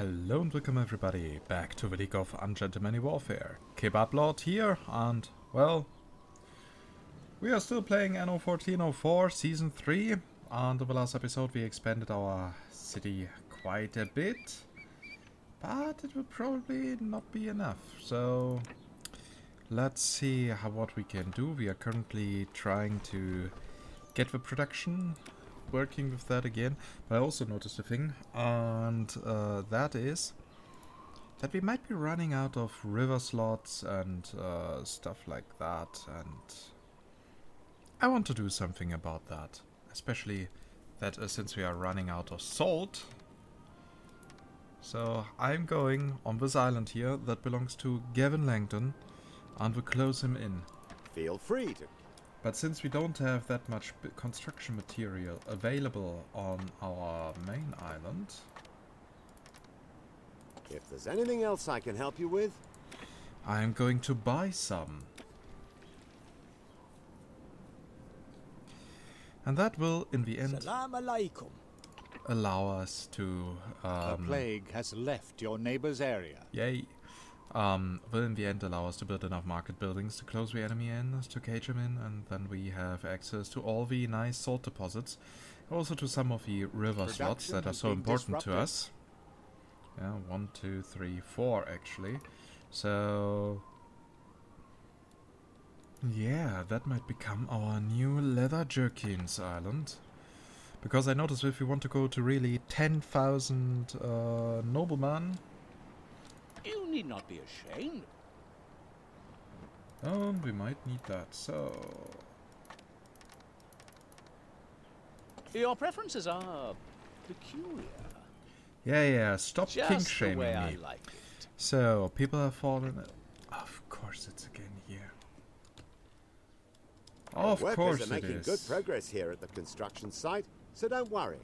Hello and welcome everybody back to the League of Ungentlemanly Warfare. Kebablord here, and well, we are still playing Anno 1404 Season 3, and in the last episode we expanded our city quite a bit, but it will probably not be enough, so let's see what we can do. We are currently trying to get the production working with that again, but I also noticed a thing, and that is that we might be running out of river slots and stuff like that, and I want to do something about that, especially that since we are running out of salt. So I'm going on this island here that belongs to Gavin Langton, and we'll close him in. Feel free to. But since we don't have that much construction material available on our main island... If there's anything else I can help you with... I'm going to buy some. And that will, in the end, Salam alaikum. allow us to... The plague has left your neighbor's area. Yay. Will in the end allow us to build enough market buildings to close the enemy in, to cage him in, and then we have access to all the nice salt deposits, also to some of the river slots that are so important to us. Yeah, 1, 2, 3, 4 actually. So yeah, that might become our new leather jerkins island. Because I noticed if we want to go to really 10,000 noblemen. You need not be ashamed. Oh, we might need that, so... Your preferences are peculiar. Yeah, stop Just kink the shaming way me. I like it. So, people have fallen... Of course it's again here. Of Workers course are it making is. good progress here at the construction site, so don't worry.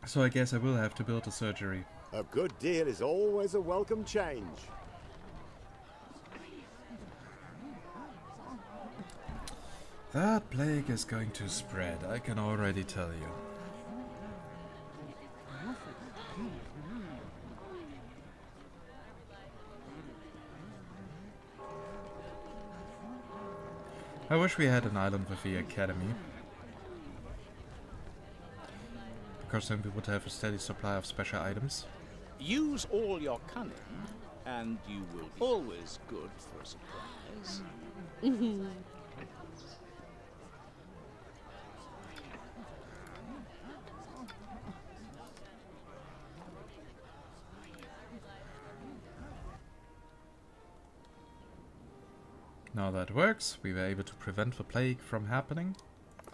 So I guess I will have to build a surgery. A good deal is always a welcome change. That plague is going to spread, I can already tell you. I wish we had an island with the academy. Because then we would have a steady supply of special items. Use all your cunning, and you will be always good for a surprise. Now that works, we were able to prevent the plague from happening.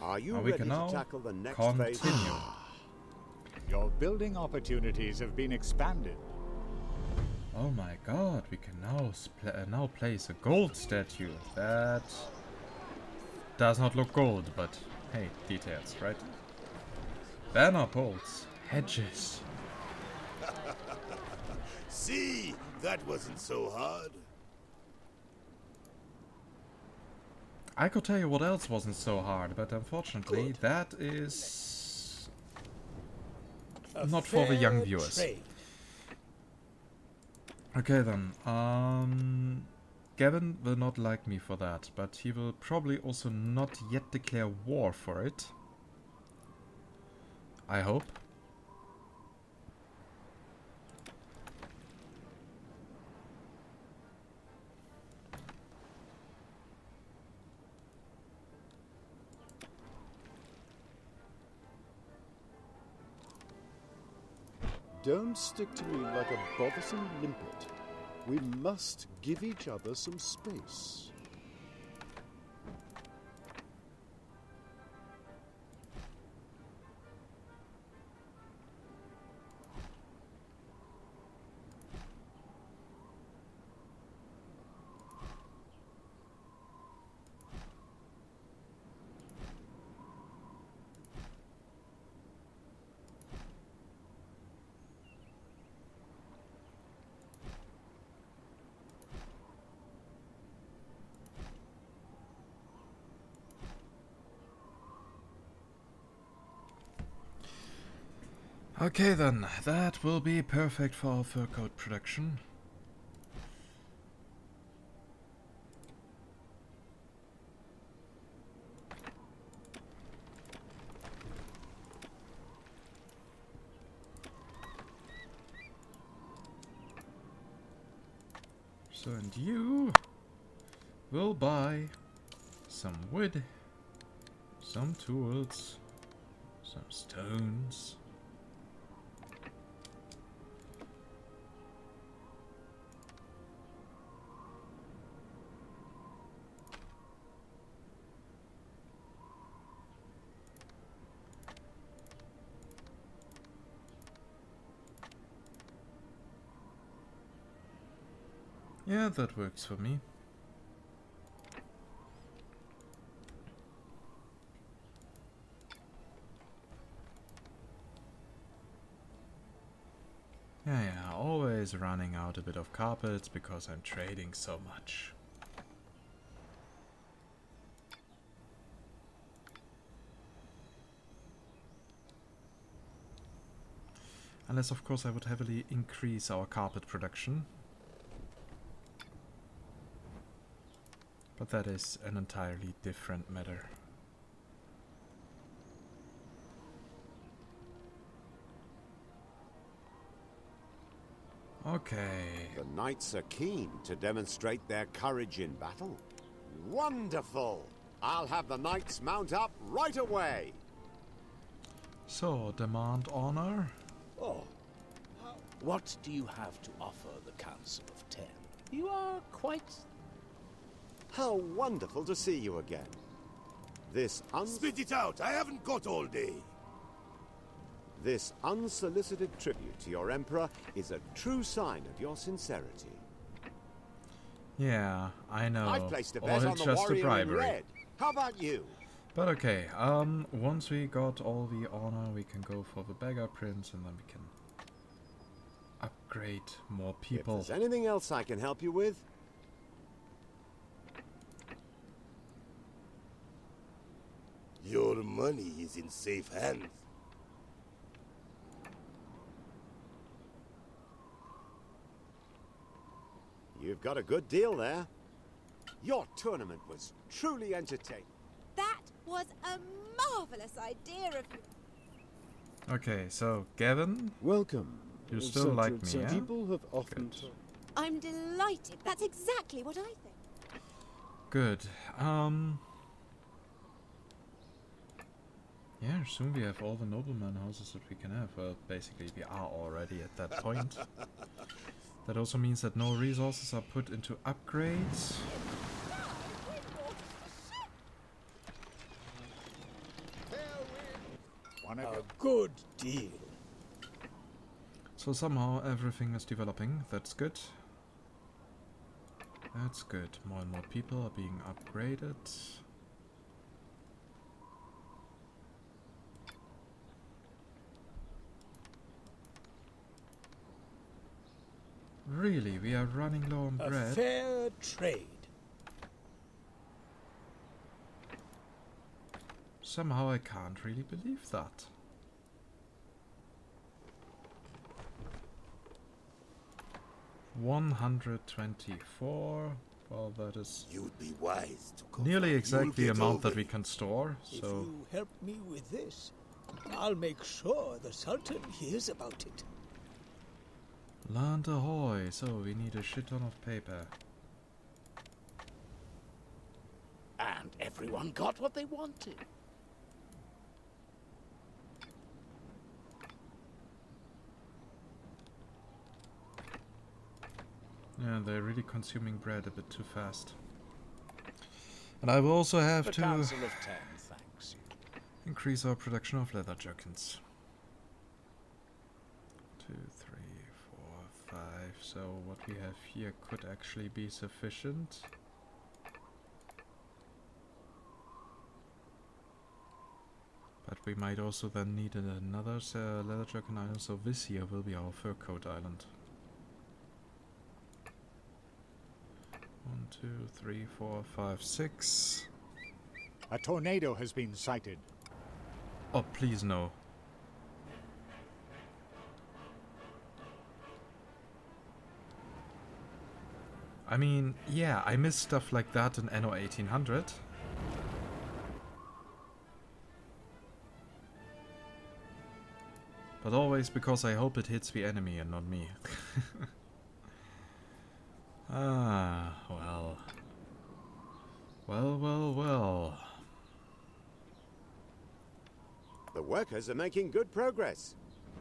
Are you Now we ready can to now tackle the next phase? continue. Your building opportunities have been expanded. Oh my god, we can now place a gold statue. That does not look gold, but hey, details, right? Banner poles, hedges. See, that wasn't so hard. I could tell you what else wasn't so hard, but unfortunately Good. that is A not for the young fair viewers. trade. Okay then, Gavin will not like me for that, but he will probably also not yet declare war for it. I hope. Don't stick to me like a bothersome limpet. We must give each other some space. Okay then, that will be perfect for our fur coat production. So, and you will buy some wood, some tools, some stones. Yeah, that works for me. Yeah, always running out a bit of carpets because I'm trading so much. Unless, of course, I would heavily increase our carpet production. But that is an entirely different matter. Okay. The knights are keen to demonstrate their courage in battle. Wonderful! I'll have the knights mount up right away. So, demand honor. Oh, what do you have to offer the Council of Ten? You are quite... How wonderful to see you again. This Spit it out! I haven't got all day. This unsolicited tribute to your emperor is a true sign of your sincerity. Yeah, I know. I've placed a Or bet on it's the just a warrior in bribery. red. How about you? But okay, once we got all the honor, we can go for the beggar prince, and then we can upgrade more people. If there's anything else I can help you with, Your money is in safe hands. you've got a good deal there. Your tournament was truly entertaining. That was a marvelous idea of you. Okay, so Gavin, Welcome. you still So, like me, so yeah? people have often... Good. I'm delighted. That's exactly what I think. Good. Yeah, soon we have all the nobleman houses that we can have. Well, basically we are already at that point. That also means that no resources are put into upgrades. A good deal. So somehow everything is developing. That's good. That's good. More and more people are being upgraded. Really, we are running low on A bread. fair trade. Somehow I can't really believe that. $124. Well, that is You'd be wise to go. nearly You'll exactly the get amount over that we it. can store. If So you help me with this, I'll make sure the Sultan hears about it. land ahoy! So we need a shit ton of paper. And everyone got what they wanted. Yeah, they're really consuming bread a bit too fast. And I will also have The to Council of Ten thanks you. increase our production of leather jerkins. 2, 3, 4, 5. So what we have here could actually be sufficient. But we might also then need another leather jerkin island, so this here will be our fur coat island. 1, 2, 3, 4, 5, 6. A tornado has been sighted. Oh, please no. I mean, yeah, I miss stuff like that in Anno 1800. But always because I hope it hits the enemy and not me. Ah, well. Well. The workers are making good progress.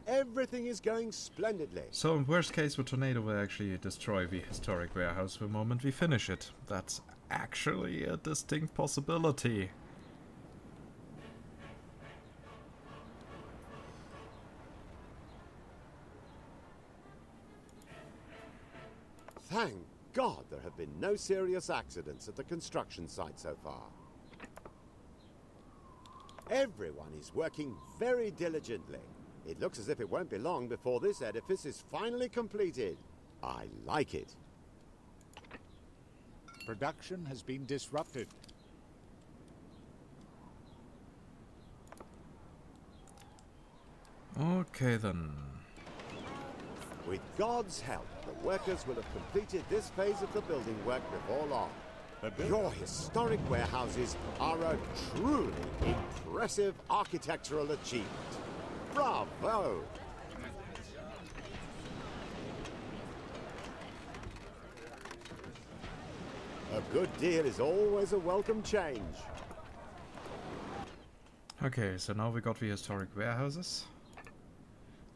Everything is going splendidly. So in worst case, the tornado will actually destroy the historic warehouse the moment we finish it. That's actually a distinct possibility. Thank God there have been no serious accidents at the construction site so far. Everyone is working very diligently. It looks as if it won't be long before this edifice is finally completed. I like it. Production has been disrupted. Okay then. With God's help, the workers will have completed this phase of the building work before long. Your historic warehouses are a truly impressive architectural achievement. Bravo! A good deal is always a welcome change. Okay, so now we got the historic warehouses,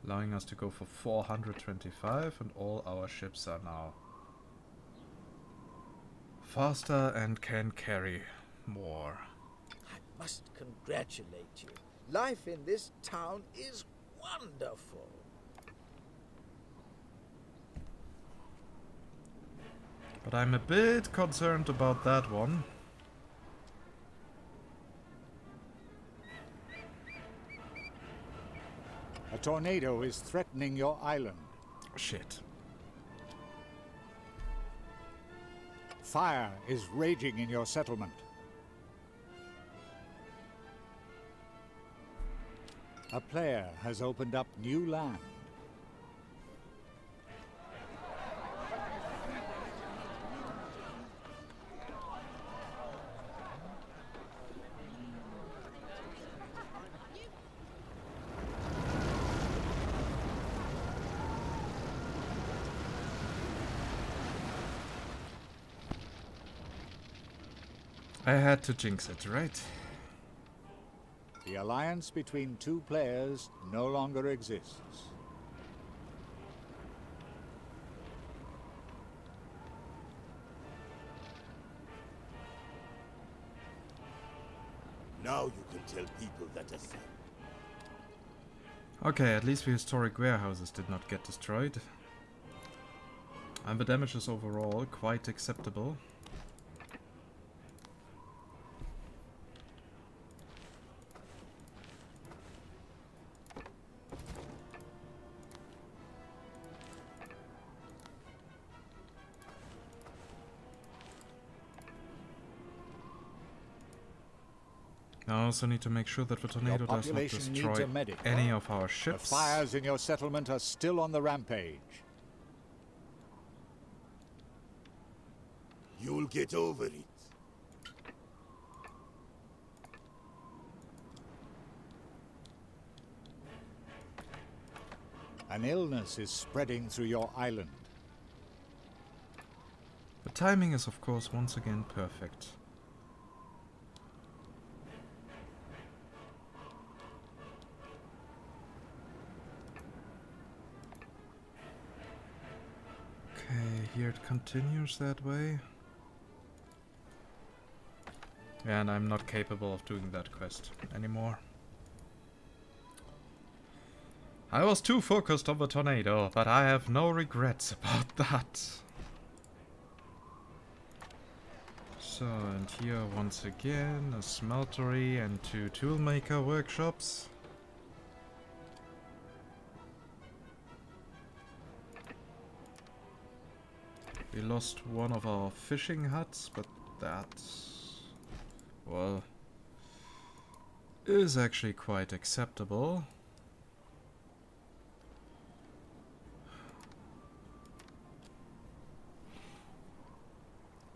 allowing us to go for 425, and all our ships are now faster and can carry more. I must congratulate you. Life in this town is wonderful. But I'm a bit concerned about that one. A tornado is threatening your island. Shit. Fire is raging in your settlement. A player has opened up new land. I had to jinx it, right? The alliance between two players no longer exists. Now you can tell people that a son. Okay, at least the historic warehouses did not get destroyed. And the damage is overall quite acceptable. I also need to make sure that the tornado does not population needs destroy a medic. any of our The ships. fires in your settlement are still on the rampage. You'll get over it. An illness is spreading through your island. The timing is of course once again perfect. Okay, here it continues that way. And I'm not capable of doing that quest anymore. I was too focused on the tornado, but I have no regrets about that. So, and here once again a smeltery and 2 toolmaker workshops. We lost one of our fishing huts, but that, well, is actually quite acceptable.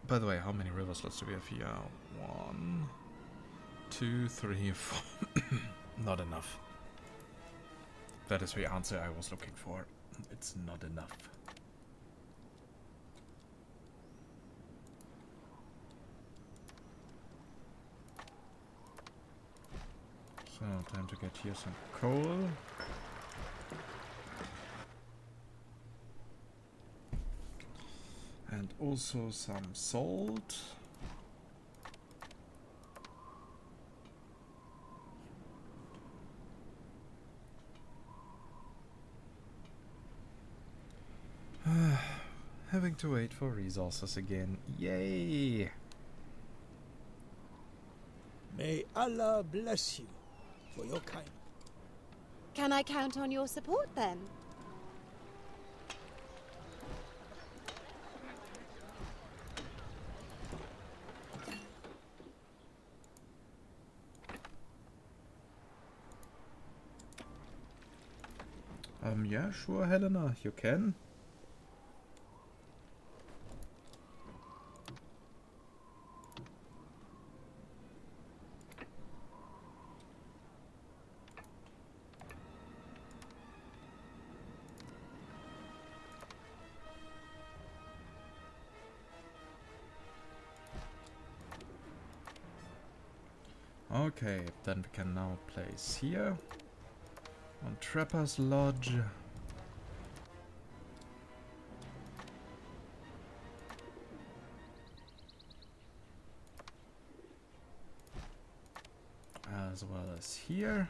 By the way, how many river slots do we have here? 1, 2, 3, 4. Not enough. That is the answer I was looking for. It's not enough. So, time to get here some coal. And also some salt. Having to wait for resources again. Yay! May Allah bless you for your kindness. Can I count on your support then? Yeah, sure, Helena, you can. Okay, then we can now place here on Trapper's Lodge. As well as here.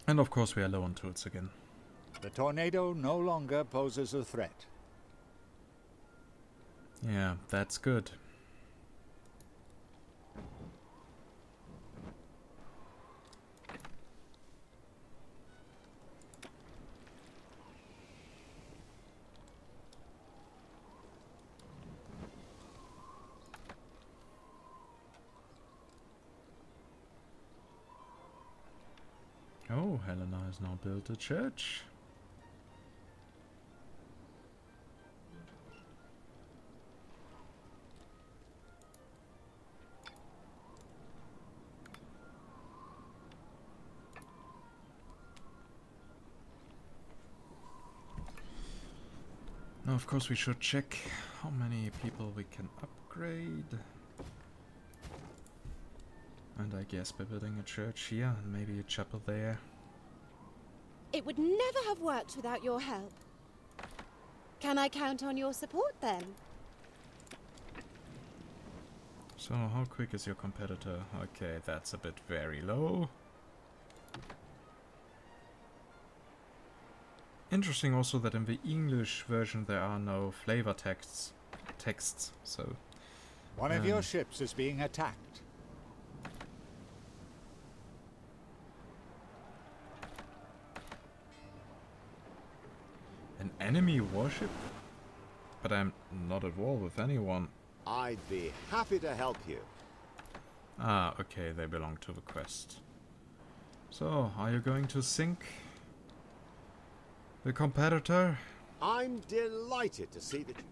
And of course we are low on tools again. The tornado no longer poses a threat. Yeah, that's good. Oh, Helena has now built a church. Now, of course, we should check how many people we can upgrade. And I guess by building a church here and maybe a chapel there. It would never have worked without your help. Can I count on your support then? So, how quick is your competitor? Okay, that's a bit very low. Interesting also that in the English version there are no flavor texts. So One of your ships is being attacked. an enemy warship? But I'm not at war with anyone. I'd be happy to help you. Ah, okay, they belong to the quest. So, are you going to sink the competitor? I'm delighted to see that you...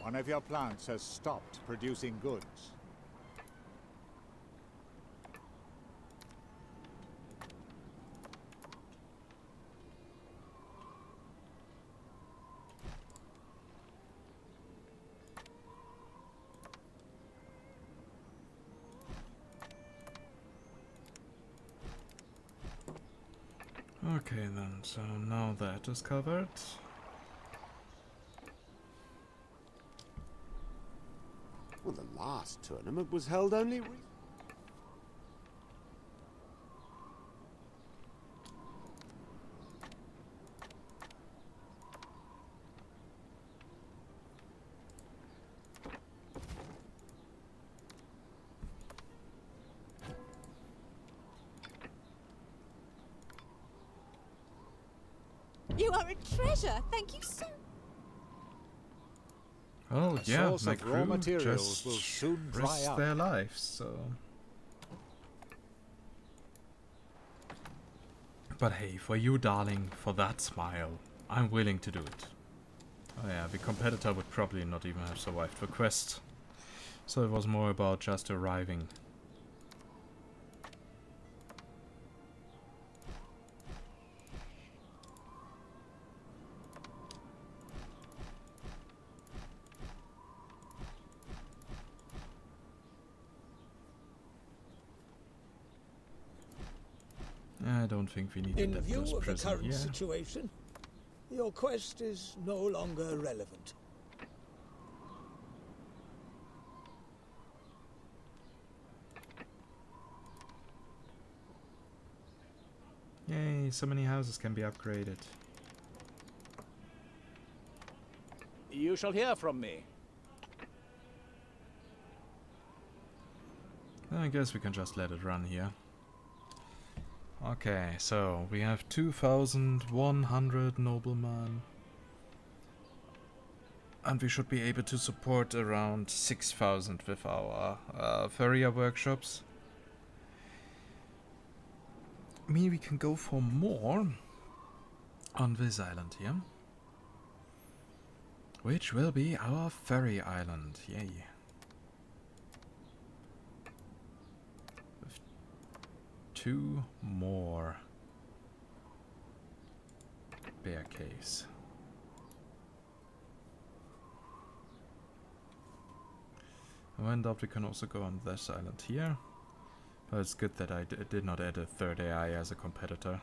One of your plants has stopped producing goods. Okay then, so now that is covered. Well, the last tournament was held only... You are a treasure. Thank you so. Well, A yeah, source my of raw crew materials just will soon dry risked up. their lives, so... But hey, for you, darling, for that smile, I'm willing to do it. Oh yeah, the competitor would probably not even have survived the quest. So it was more about just arriving. I don't think we need In to view this of the prison current here. situation, your quest is no longer relevant. Yay, so many houses can be upgraded. You shall hear from me. I guess we can just let it run here. Okay, so we have 2,100 noblemen. And we should be able to support around 6,000 with our furrier workshops. I mean, we can go for more on this island here. Which will be our ferry island. Yay. With 2 more bear case. And up we can also go on this island here. But it's good that I did not add a third AI as a competitor.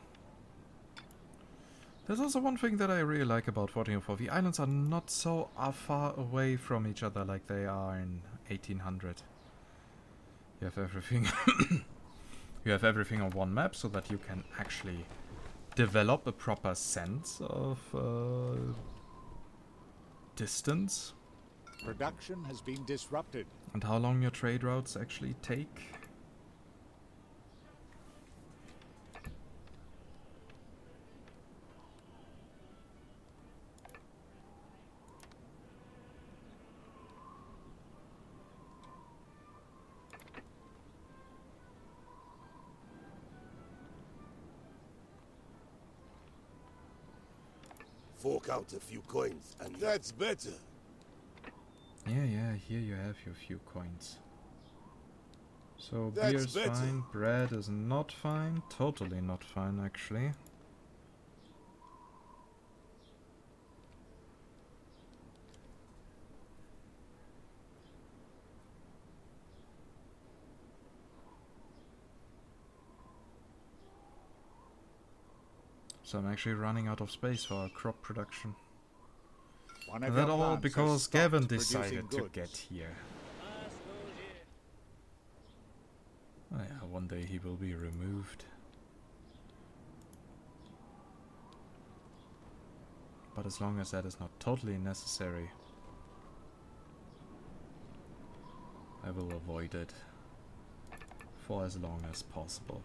There's also one thing that I really like about 1404. The islands are not so far away from each other like they are in 1800. You have everything. You have everything on one map so that you can actually develop a proper sense of distance. Production has been disrupted. And how long your trade routes actually take. Fork out a few coins, and that's better. Yeah, here you have your few coins. So That's beer's better. fine, bread is not fine, totally not fine actually. So I'm actually running out of space for our crop production. One And of that your all plants has because stopped Gavin producing decided to goods. get here. Oh yeah, one day he will be removed. But as long as that is not totally necessary, I will avoid it for as long as possible.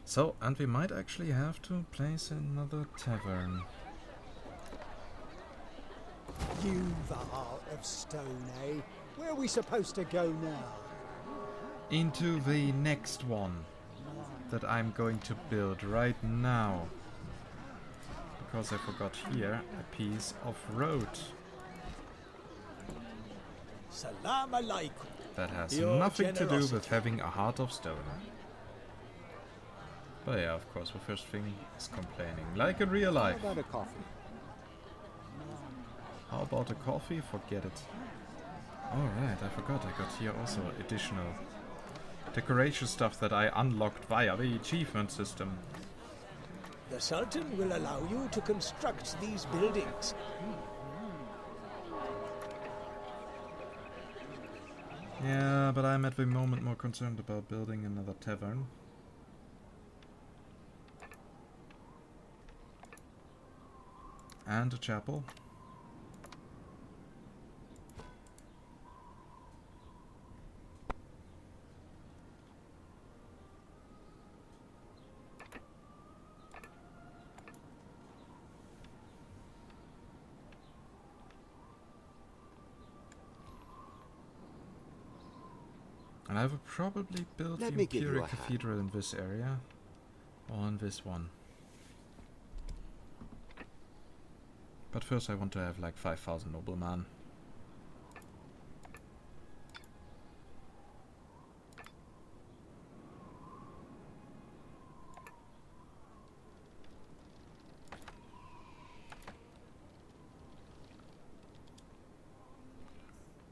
So, and we might actually have to place another tavern. You the heart of stone, eh? Where are we supposed to go now? Into the next one that I'm going to build right now. Because I forgot here a piece of road. Salam alaikum. That has Your nothing to do with generosity. having a heart of stone. But yeah, of course, the first thing is complaining. Like in real How life. about a coffee? How about a coffee? Forget it. Alright, I forgot I got here also additional decoration stuff that I unlocked via the achievement system. The Sultan will allow you to construct these buildings. Yeah, but I'm at the moment more concerned about building another tavern. And a chapel. And I would probably build Let the me give you Imperial a hand. Cathedral in this area. Or in this one. But first I want to have like 5,000 noblemen.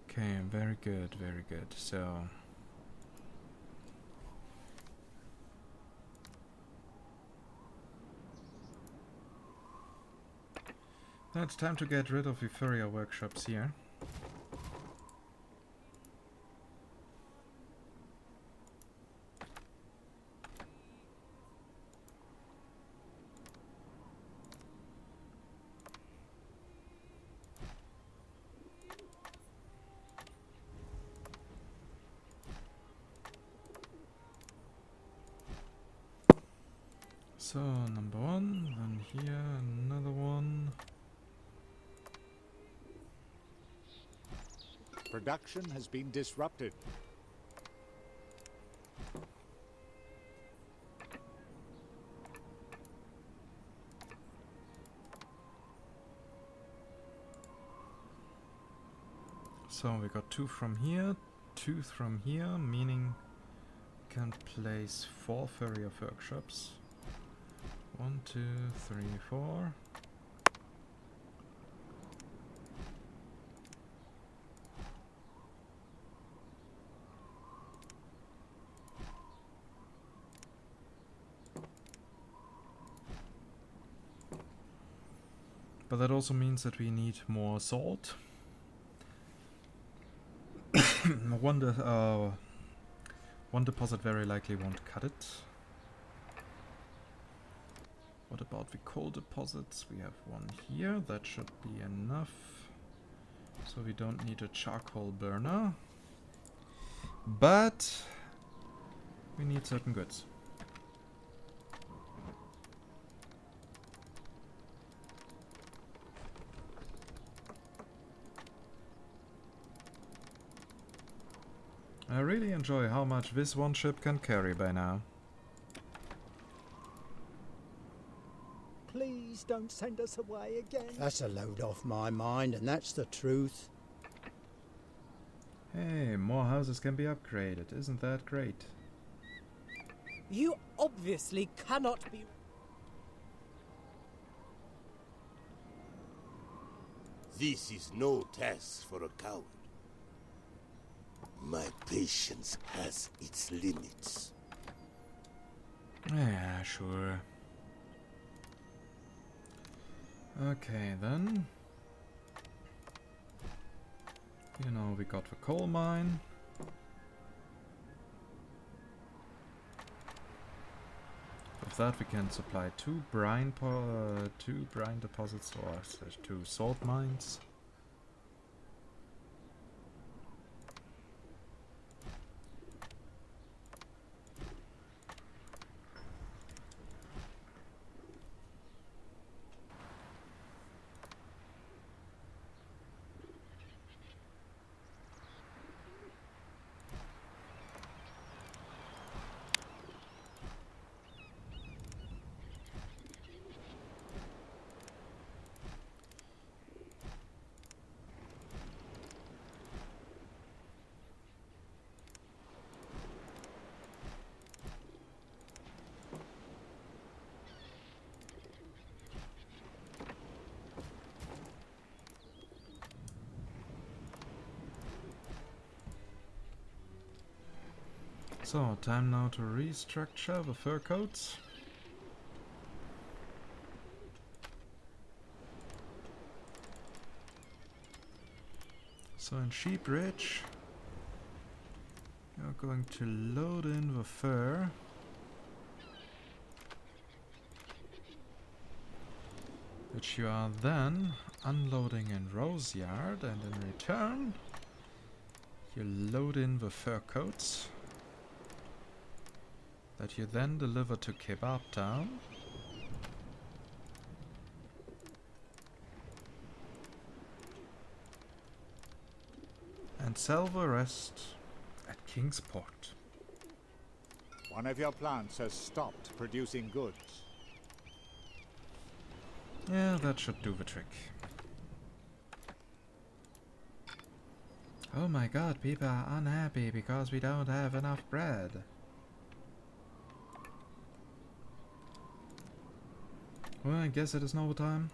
Okay, very good, very good. So now it's time to get rid of the furrier workshops here. So, number one, then here, another one. Production has been disrupted. So we got 2 from here, 2 from here, meaning we can place 4 furrier workshops. 1, 2, 3, 4. But that also means that we need more salt. one deposit very likely won't cut it. What about the coal deposits? We have one here, that should be enough. So we don't need a charcoal burner. But we need certain goods. I really enjoy how much this one ship can carry by now. Please don't send us away again. That's a load off my mind, and that's the truth. Hey, more houses can be upgraded. Isn't that great? You obviously cannot be... This is no task for a coward. My patience has its limits. Yeah, sure. Okay, then. You know, we got the coal mine. With that we can supply 2 brine deposits or 2 salt mines. So, time now to restructure the fur coats. So in Sheep Ridge, going to load in the fur. Which you are then unloading in Rose Yard, and in return you load in the fur coats that you then deliver to Kebab Town. And sell the rest at Kingsport. One of your plants has stopped producing goods. Yeah, that should do the trick. Oh my god, people are unhappy because we don't have enough bread. Well, I guess it is now time.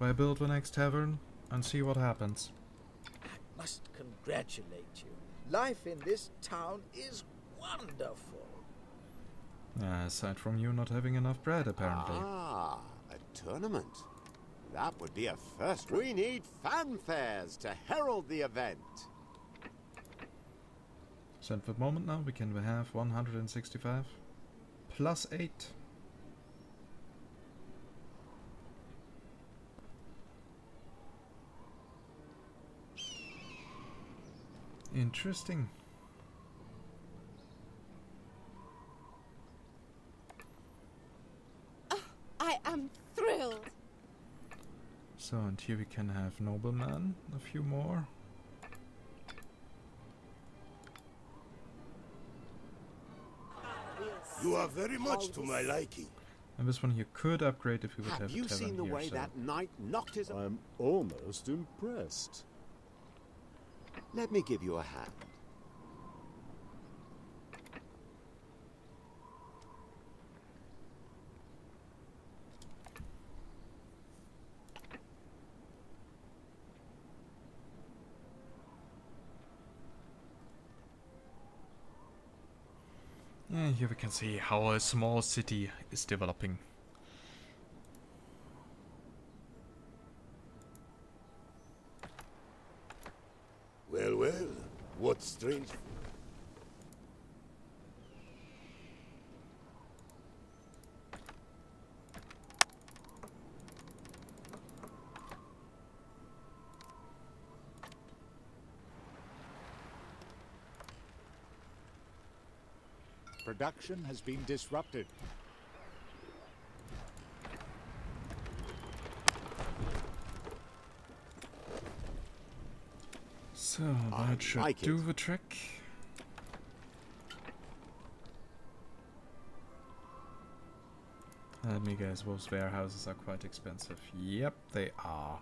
I build the next tavern and see what happens. I must congratulate you. Life in this town is wonderful. Aside from you not having enough bread, apparently. Ah, a tournament. That would be a first. We need fanfares to herald the event. So at the moment now we can have 165 plus 8. Interesting. Oh, I am thrilled. So, and here we can have nobleman, a few more. You are very much to my liking. And this one you could upgrade if we would have a Have you tavern seen the here, way so. that knight knocked his... I'm almost impressed. Let me give you a hand. Yeah, here we can see how a small city is developing. Well, well, what strange... Production has been disrupted. So I that should like do it. the trick. Let me guess, those warehouses are quite expensive. Yep, they are.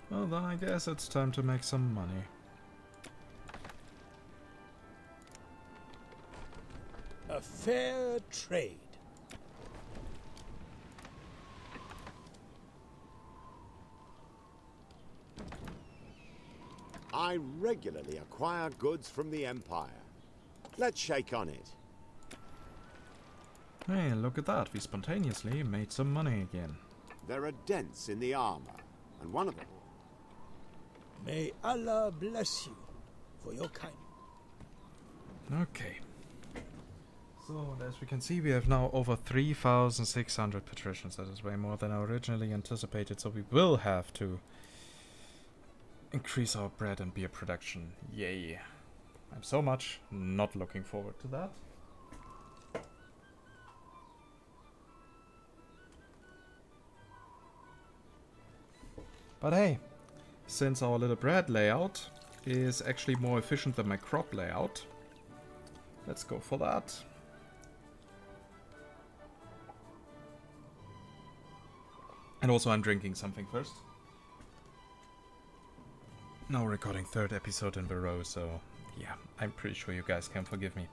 Well, then I guess it's time to make some money. A fair trade. I regularly acquire goods from the Empire. Let's shake on it. Hey, look at that. We spontaneously made some money again. There are dents in the armor, and one of them... May Allah bless you for your kindness. Okay. So, as we can see, we have now over 3,600 patricians. That is way more than I originally anticipated, so we will have to increase our bread and beer production. Yay. I'm so much not looking forward to that. But hey, since our little bread layout is actually more efficient than my crop layout, let's go for that. And also I'm drinking something first. Now recording 3rd episode in a row, so yeah, I'm pretty sure you guys can forgive me.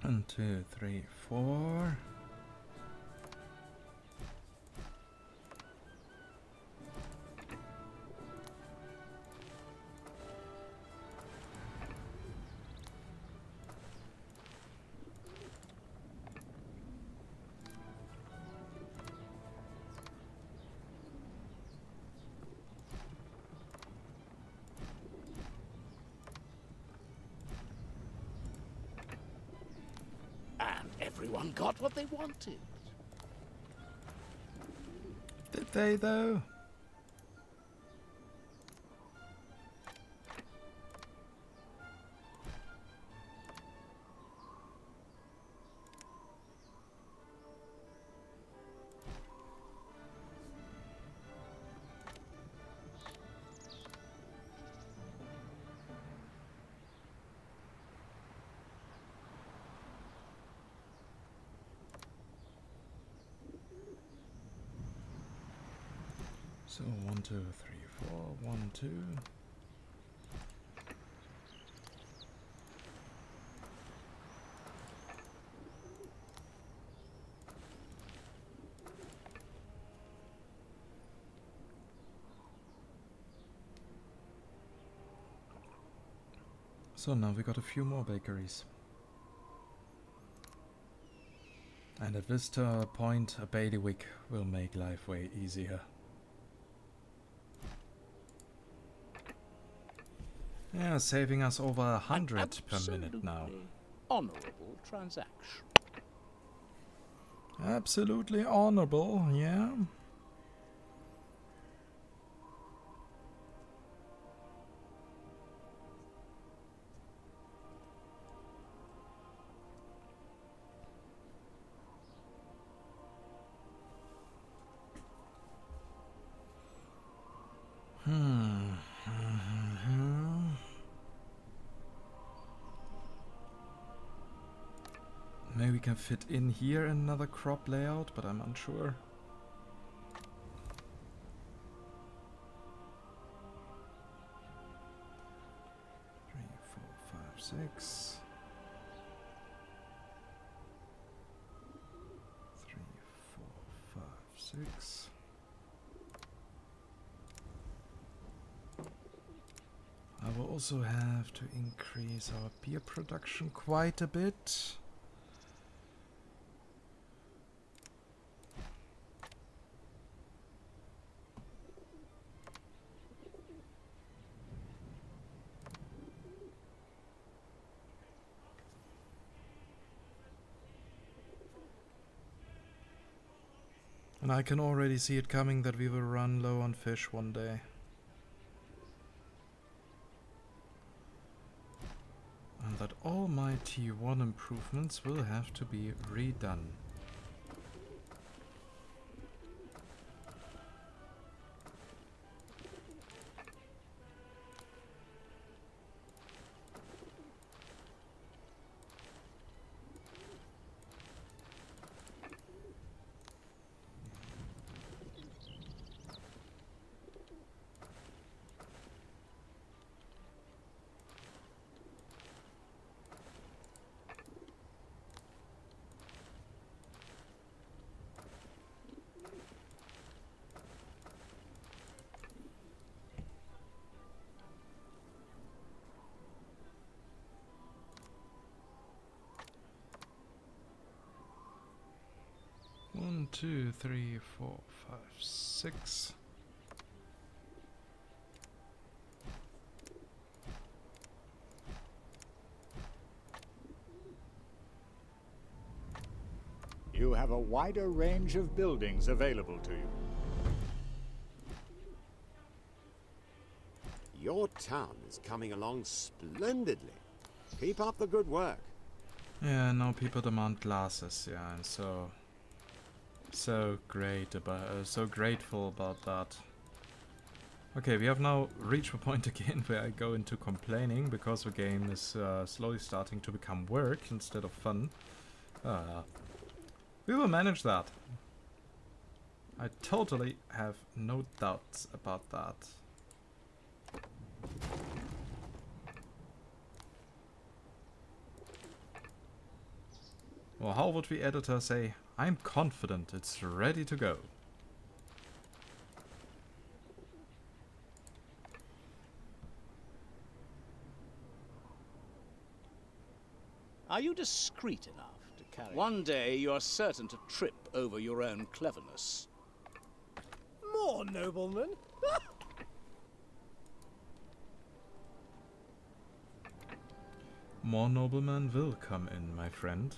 1, 2, 3, 4. And everyone got what they wanted. Did they though? So 1, 2, 3, 4, 1, 2. So now we got a few more bakeries. And at this point, a bailiwick will make life way easier. Yeah, saving us over 100 per minute now. Honorable transaction. Absolutely honorable, yeah. Maybe we can fit in here another crop layout, but I'm unsure. Three, 4, 5, 6. 3, 4, 5, 6. I will also have to increase our beer production quite a bit. And I can already see it coming that we will run low on fish one day. And that all my T1 improvements will have to be redone. One, 2, 3, 4, 5, 6. You have a wider range of buildings available to you. Your town is coming along splendidly. Keep up the good work. Yeah, now people demand glasses. Yeah, I'm so grateful about that. Okay, we have now reached a point again where I go into complaining because the game is slowly starting to become work instead of fun. We will manage that. I totally have no doubts about that. Or how would the editor say, I'm confident it's ready to go. Are you discreet enough to carry? One day you're certain to trip over your own cleverness. More noblemen? More noblemen will come in, my friend.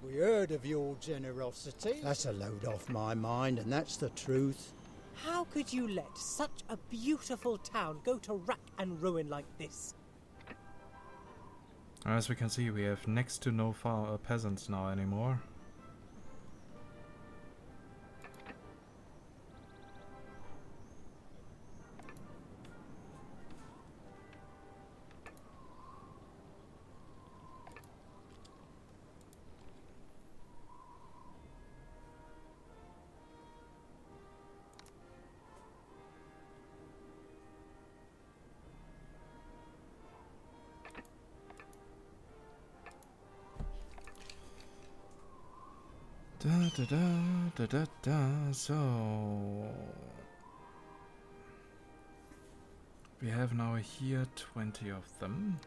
We heard of your generosity. That's a load off my mind, and that's the truth. How could you let such a beautiful town go to rack and ruin like this? As we can see, we have next to no peasants now anymore. So we have now here 20 of them.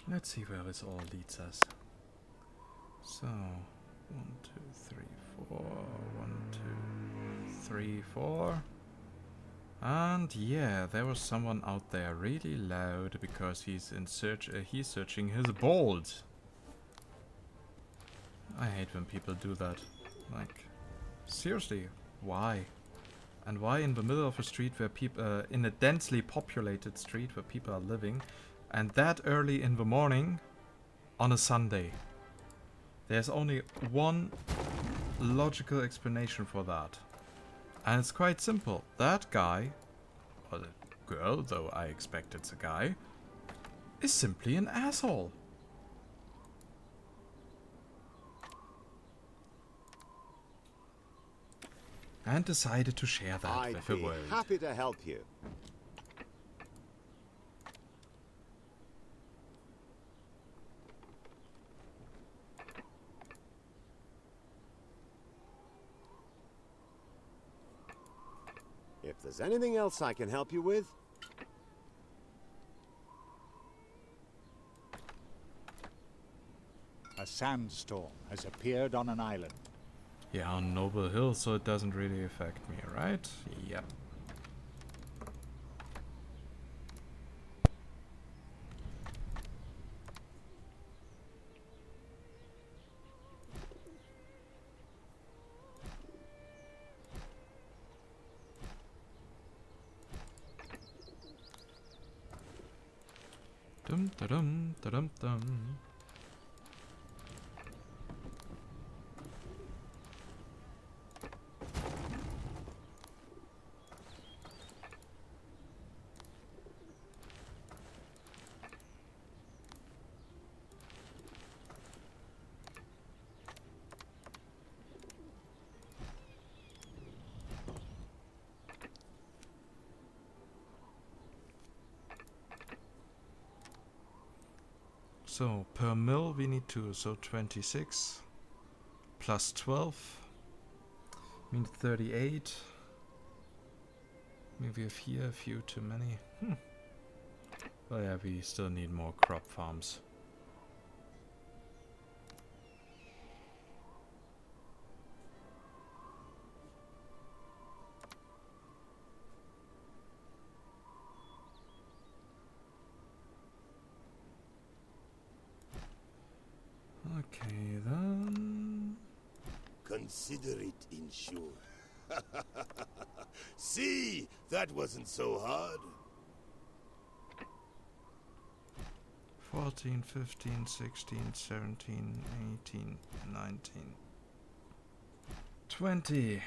Let's see where this all leads us. So 1, 2, 3, 4. 1, 2, 3, 4. And yeah, there was someone out there really loud because he's in search. He's searching his bold. I hate when people do that. Like, seriously, why? And why in the middle of a street where people, in a densely populated street where people are living, and that early in the morning, on a Sunday? There's only one logical explanation for that. And it's quite simple. That guy, or the girl, though I expect it's a guy, is simply an asshole. And decided to share that with the world. I'd be happy to help you. If there's anything else I can help you with... A sandstorm has appeared on an island. Yeah, on Noble Hill, so it doesn't really affect me, right? Yep. Dum da dum da dum dum. So per mill we need 2, so 26 plus 12 means 38. Maybe we have here a few too many. But yeah, we still need more crop farms. Okay then. Consider it insured. See, that wasn't so hard. 14, 15, 16, 17, 18, 19, 20.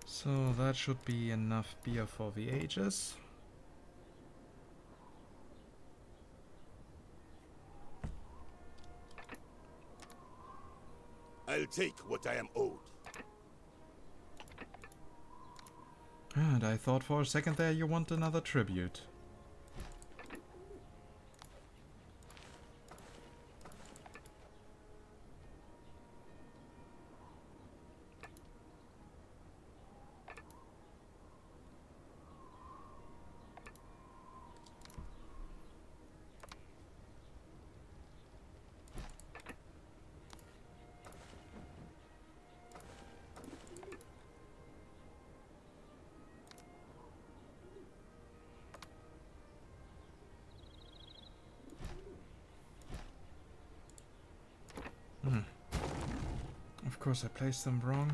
So that should be enough beer for the ages. I'll take what I am owed. And I thought for a second there you want another tribute. Of course I placed them wrong.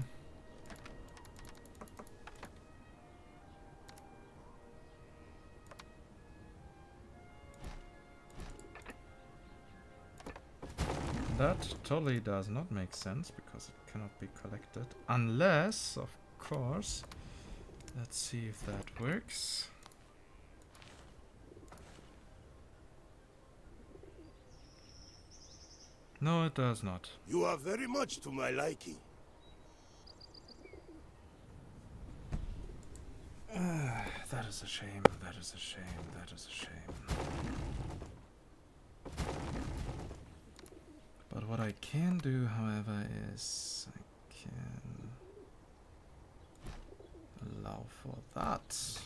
That totally does not make sense because it cannot be collected. Unless, of course, let's see if that works. No, it does not. You are very much to my liking. That is a shame, that is a shame, that is a shame. But what I can do, however, is I can allow for that.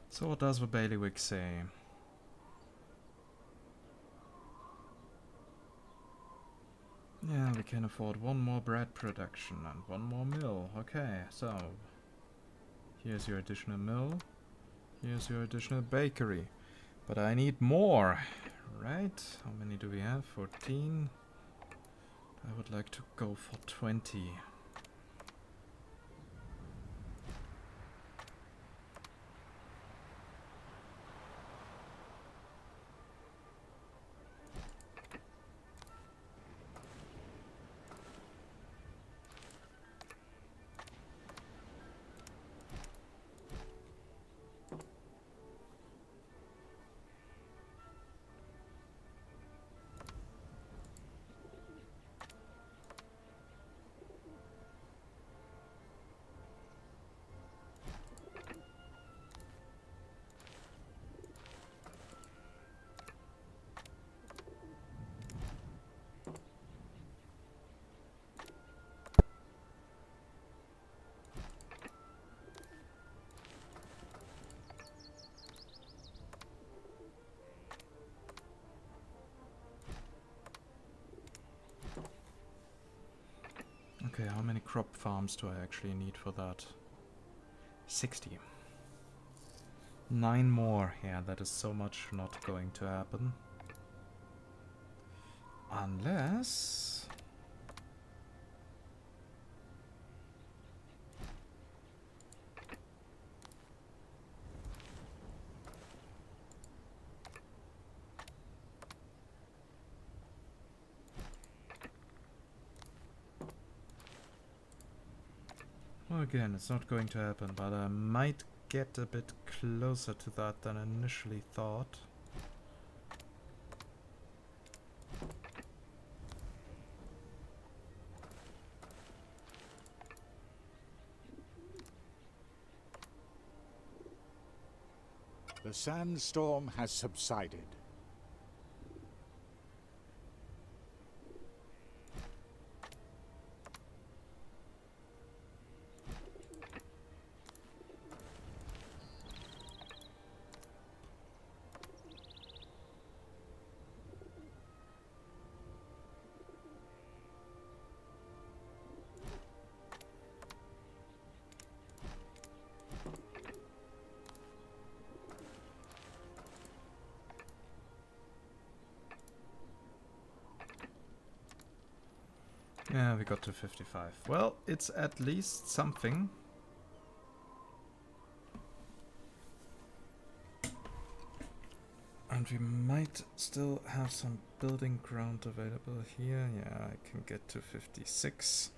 So what does the bailiwick say? Yeah, we can afford one more bread production and one more mill. Okay, so here's your additional mill. Here's your additional bakery. But I need more, right? How many do we have? 14. I would like to go for 20. Okay, how many crop farms do I actually need for that? 60. 9 more. Yeah, that is so much not going to happen. Unless... Well, again, it's not going to happen, but I might get a bit closer to that than initially thought. The sandstorm has subsided. Yeah, we got to 55. Well, it's at least something. And And we might still have some building ground available here. Yeah, I can get to 56.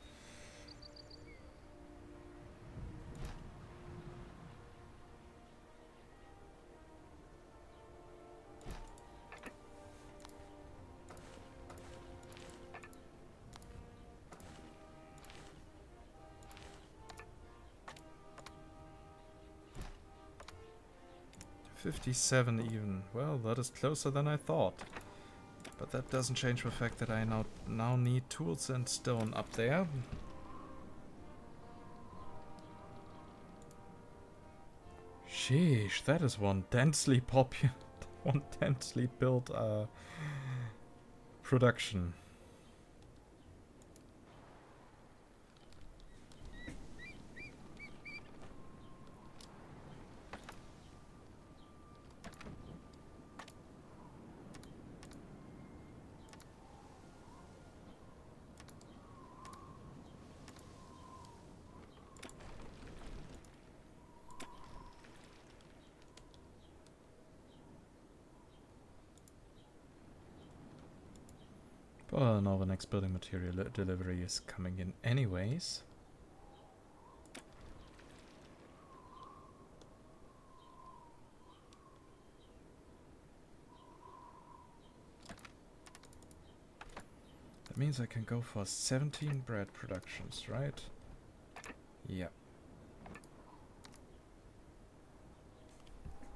$57 even. Well, that is closer than I thought. But that doesn't change the fact that I now need tools and stone up there. Sheesh, that is one densely one densely built production. Well, now the next building material delivery is coming in anyways. That means I can go for 17 bread productions, right? Yeah.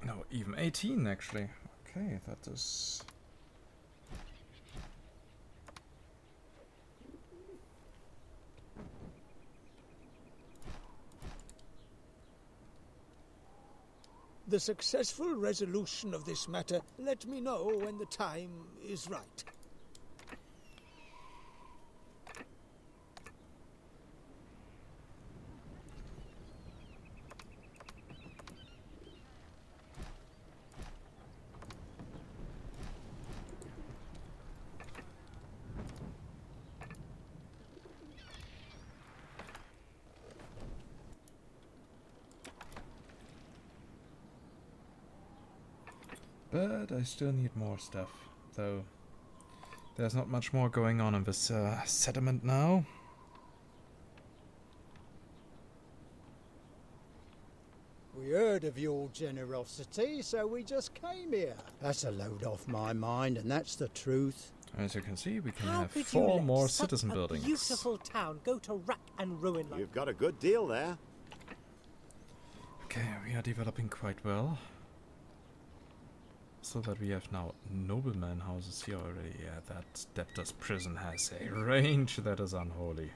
No, even 18 actually. Okay, that is... The successful resolution of this matter, let me know when the time is right. But I still need more stuff, though there's not much more going on in this settlement now. We heard of your generosity, so we just came here. That's a load off my mind, and that's the truth. As you can see, we can How have could you 4 let more such citizen a buildings. beautiful town go to rack and ruin like... You've got a good deal there. Okay, we are developing quite well. So that we have now nobleman houses here already. Yeah, that debtor's prison has a range that is unholy.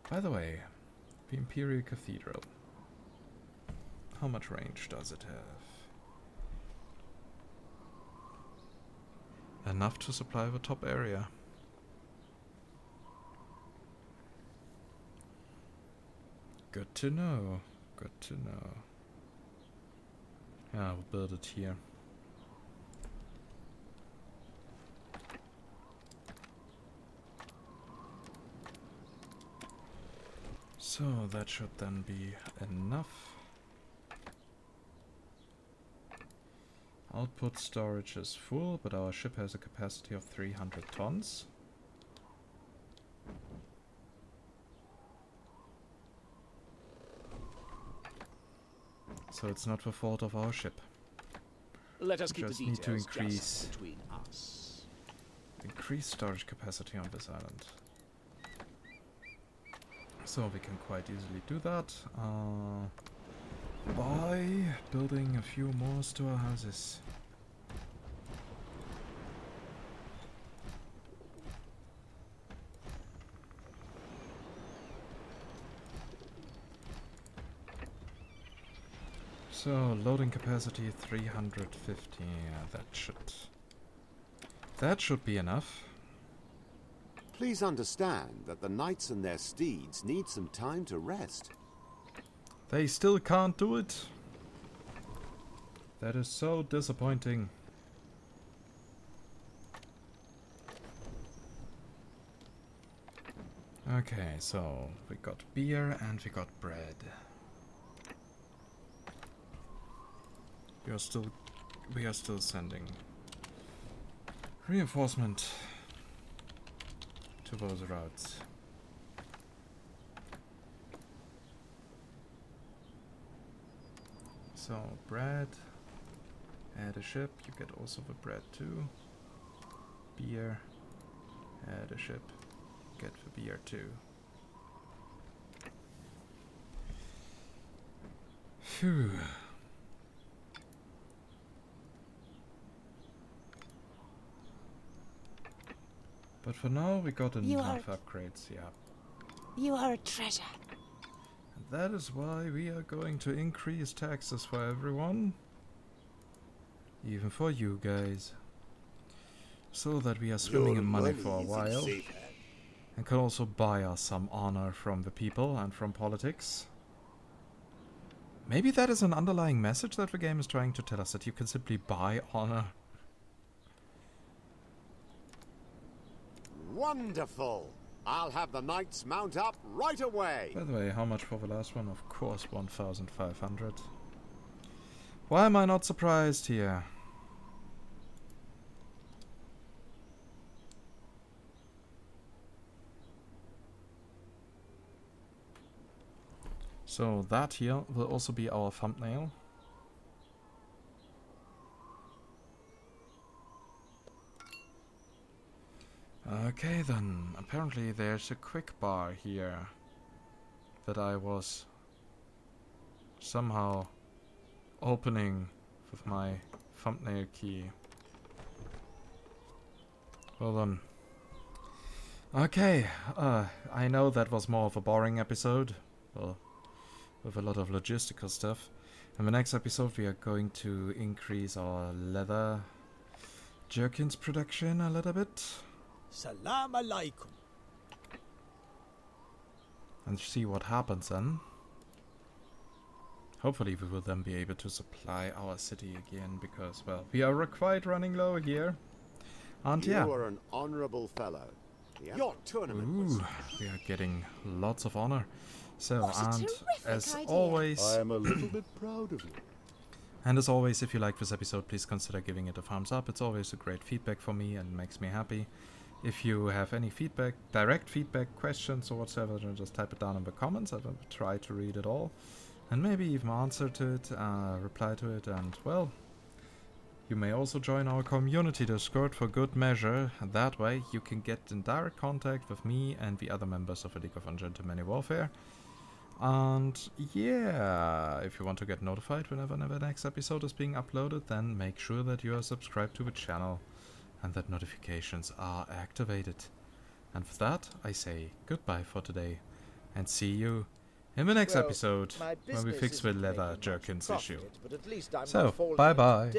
By the way, the Imperial Cathedral. How much range does it have? Enough to supply the top area. Good to know. Good to know. Yeah, we'll build it here. So that should then be enough. Output storage is full, but our ship has a capacity of 300 tons. So it's not the fault of our ship. Let us keep the Just need to details increase just between us. storage capacity on this island. So we can quite easily do that by building a few more storehouses. So loading capacity 350. Yeah, that should be enough. Please understand that the knights and their steeds need some time to rest. They still can't do it. That is so disappointing. Okay, so we got beer and we got bread. We are still sending reinforcement to those routes. So bread, add a ship, you get also the bread too. Beer, add a ship, get the beer too. Phew. But for now we got enough upgrades, yeah. You are a treasure. And that is why we are going to increase taxes for everyone. Even for you guys. So that we are swimming in money for a while. And can also buy us some honor from the people and from politics. Maybe that is an underlying message that the game is trying to tell us, that you can simply buy honor. Wonderful! I'll have the knights mount up right away! By the way, how much for the last one? Of course, 1,500. Why am I not surprised here? So that here will also be our thumbnail. Okay then, apparently there's a quick bar here that I was somehow opening with my thumbnail key. Well then. Okay, I know that was more of a boring episode, well, with a lot of logistical stuff. In the next episode we are going to increase our leather jerkins production a little bit. Salam alaikum. And see what happens then. Hopefully we will then be able to supply our city again, because, well, we are quite running low here. And yeah. You are an honourable fellow. Your tournament was... we are getting lots of honor. So, What a and terrific as idea. always... I am a little bit proud of you. And as always, if you like this episode, please consider giving it a thumbs up. It's always a great feedback for me and makes me happy. If you have any feedback, direct feedback, questions or whatever, then just type it down in the comments. I will try to read it all. And maybe even answer to it, reply to it, and well... You may also join our community Discord for good measure. That way you can get in direct contact with me and the other members of the League of Ungentlemanly Warfare. And yeah, if you want to get notified whenever the next episode is being uploaded, then make sure that you are subscribed to the channel and that notifications are activated. And with that, I say goodbye for today and see you in the next episode when we fix the leather jerkins issue. So, bye bye.